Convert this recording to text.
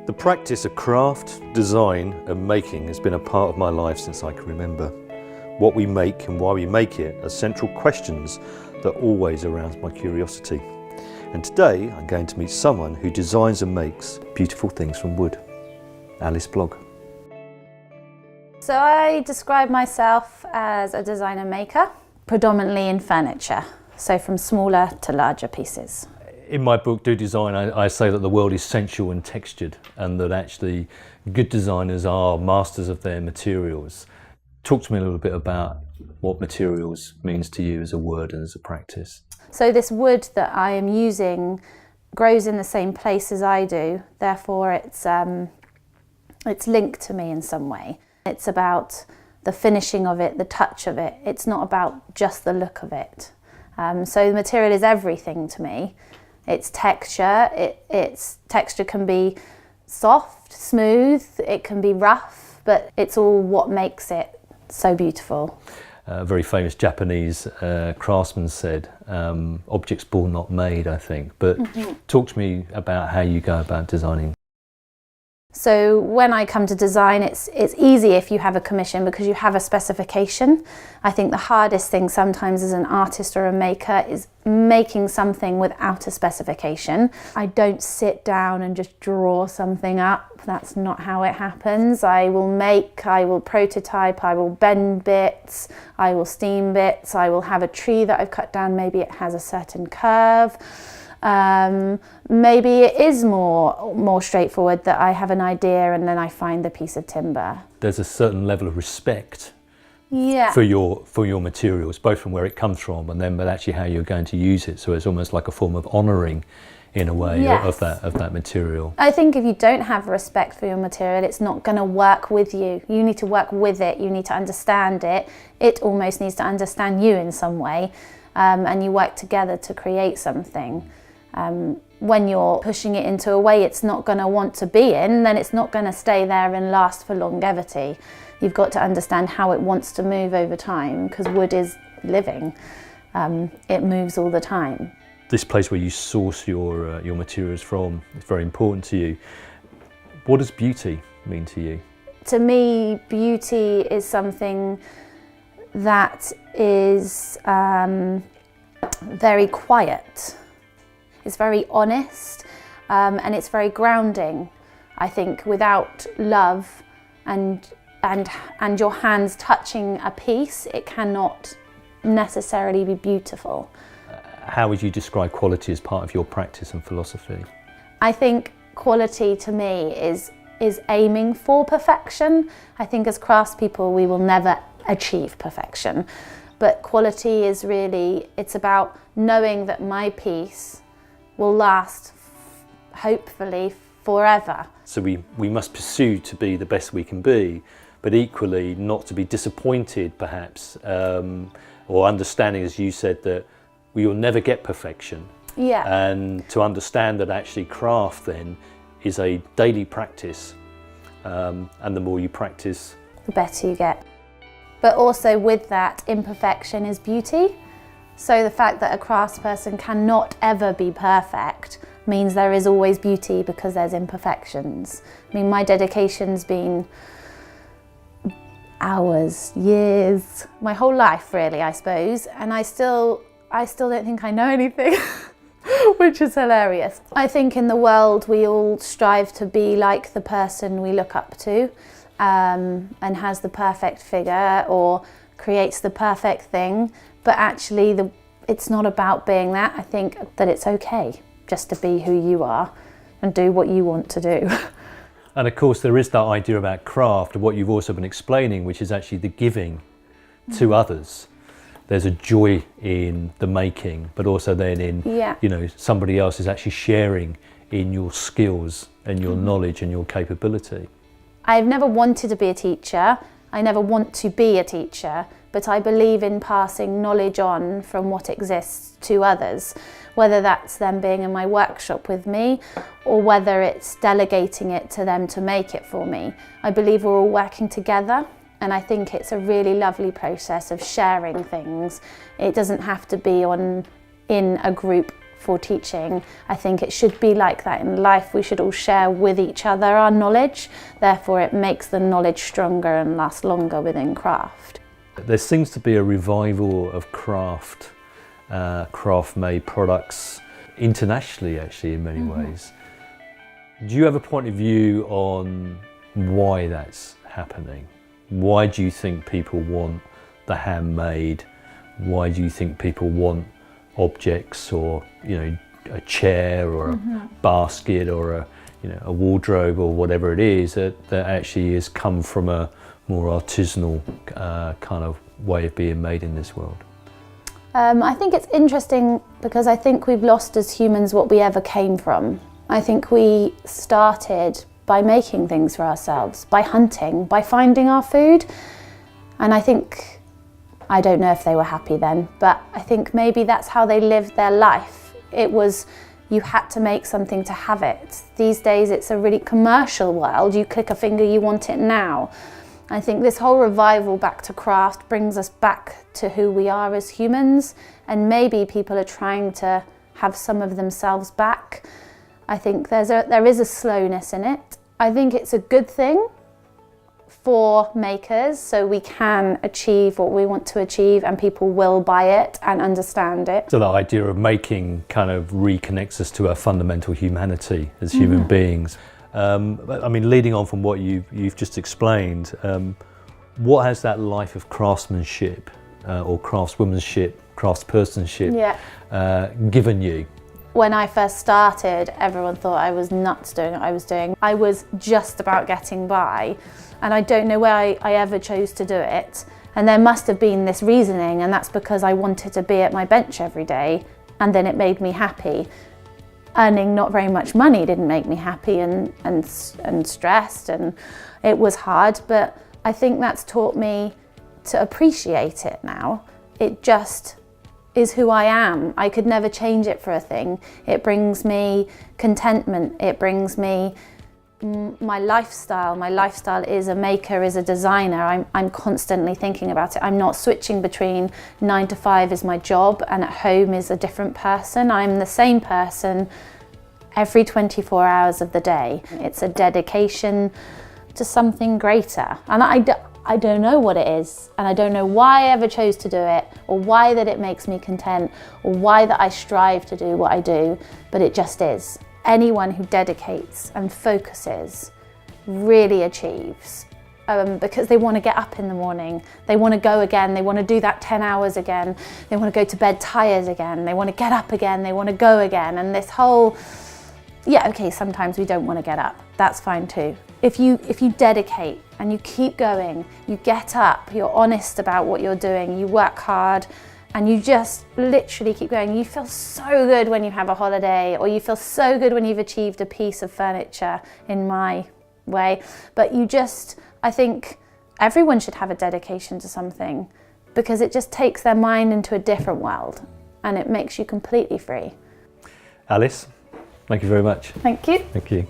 The practice of craft, design and making has been a part of my life since I can remember. What we make and why we make it are central questions that always arouse my curiosity. And today I'm going to meet someone who designs and makes beautiful things from wood. Blogg. So I describe myself as a designer maker, predominantly in furniture, so from smaller to larger pieces. In my book, Do Design, I say that the world is sensual and textured, and that actually good designers are masters of their materials. Talk to me a little bit about what materials means to you as a word and as a practice. So this wood that I am using grows in the same place as I do, therefore it's linked to me in some way. It's about the finishing of it, the touch of it. It's not about just the look of it. So the material is everything to me. It's texture. Its texture can be soft, smooth, it can be rough, but it's all what makes it so beautiful. A very famous Japanese craftsman said, objects born not made, I think. But talk to me about how you go about designing. So when I come to design, it's easy if you have a commission because you have a specification. I think the hardest thing sometimes as an artist or a maker is making something without a specification. I don't sit down and just draw something up. That's not how it happens. I will make, I will prototype, I will bend bits, I will steam bits, I will have a tree that I've cut down, maybe it has a certain curve. Maybe it is more straightforward that I have an idea and then I find the piece of timber. There's a certain level of respect for your materials, both from where it comes from and then but actually how you're going to use it. So it's almost like a form of honouring in a way of that material. I think if you don't have respect for your material, it's not going to work with you. You need to work with it, you need to understand it. It almost needs to understand you in some way, and you work together to create something. When you're pushing it into a way it's not going to want to be in, then it's not going to stay there and last for longevity. You've got to understand how it wants to move over time, because wood is living. It moves all the time. This place where you source your materials from is very important to you. What does beauty mean to you? To me, beauty is something that is very quiet. It's very honest, and it's very grounding. I think without love and your hands touching a piece, it cannot necessarily be beautiful. How would you describe quality as part of your practice and philosophy? I think quality to me is aiming for perfection. I think as craftspeople we will never achieve perfection, but quality is really, it's about knowing that my piece will last, hopefully, forever. So we must pursue to be the best we can be, but equally not to be disappointed, perhaps, or understanding, as you said, that we will never get perfection. Yeah. And to understand that actually craft then is a daily practice, and the more you practice, the better you get. But also with that, imperfection is beauty. So the fact that a craftsperson cannot ever be perfect means there is always beauty because there's imperfections. I mean, my dedication's been hours, years, my whole life really, I suppose, and I still don't think I know anything, which is hilarious. I think in the world we all strive to be like the person we look up to, and has the perfect figure or creates the perfect thing. But actually, it's not about being that. I think that it's okay just to be who you are and do what you want to do. And of course, there is that idea about craft, what you've also been explaining, which is actually the giving to others. There's a joy in the making, but also then in, somebody else is actually sharing in your skills and your knowledge and your capability. I've never wanted to be a teacher. I never want to be a teacher. But I believe in passing knowledge on from what exists to others, whether that's them being in my workshop with me or whether it's delegating it to them to make it for me. I believe we're all working together, and I think it's a really lovely process of sharing things. It doesn't have to be in a group for teaching. I think it should be like that in life. We should all share with each other our knowledge, therefore it makes the knowledge stronger and last longer within craft. There seems to be a revival of craft-made products internationally, actually, in many ways. Do you have a point of view on why that's happening? Why do you think people want the handmade? Why do you think people want objects, or a chair or a basket or a wardrobe or whatever it is that actually has come from a more artisanal kind of way of being made in this world? I think it's interesting because I think we've lost as humans what we ever came from. I think we started by making things for ourselves, by hunting, by finding our food. And I don't know if they were happy then, but I think maybe that's how they lived their life. It was, you had to make something to have it. These days it's a really commercial world. You click a finger, you want it now. I think this whole revival back to craft brings us back to who we are as humans, and maybe people are trying to have some of themselves back. I think there is a slowness in it. I think it's a good thing for makers, so we can achieve what we want to achieve and people will buy it and understand it. So the idea of making kind of reconnects us to our fundamental humanity as human beings. I mean, leading on from what you've just explained, what has that life of craftsmanship or craftswomanship, craftspersonship given you? When I first started, everyone thought I was nuts doing what I was doing. I was just about getting by, and I don't know why I ever chose to do it. And there must have been this reasoning, and that's because I wanted to be at my bench every day, and then it made me happy. Earning not very much money didn't make me happy, and stressed, and it was hard, but I think that's taught me to appreciate it now. It just is who I am. I could never change it for a thing. It brings me contentment. It brings me my lifestyle. My lifestyle is a maker, is a designer. I'm constantly thinking about it. I'm not switching between 9 to 5 is my job and at home is a different person. I'm the same person every 24 hours of the day. It's a dedication to something greater. And I don't know what it is, and I don't know why I ever chose to do it, or why that it makes me content, or why that I strive to do what I do, but it just is. Anyone who dedicates and focuses really achieves, because they want to get up in the morning, they want to go again, they want to do that 10 hours again, they want to go to bed tired again, they want to get up again, they want to go again, and this whole, okay, sometimes we don't want to get up, that's fine too. If you dedicate and you keep going, you get up, you're honest about what you're doing, you work hard, and you just literally keep going. You feel so good when you have a holiday, or you feel so good when you've achieved a piece of furniture, in my way. But I think everyone should have a dedication to something, because it just takes their mind into a different world and it makes you completely free. Alice, thank you very much. Thank you. Thank you.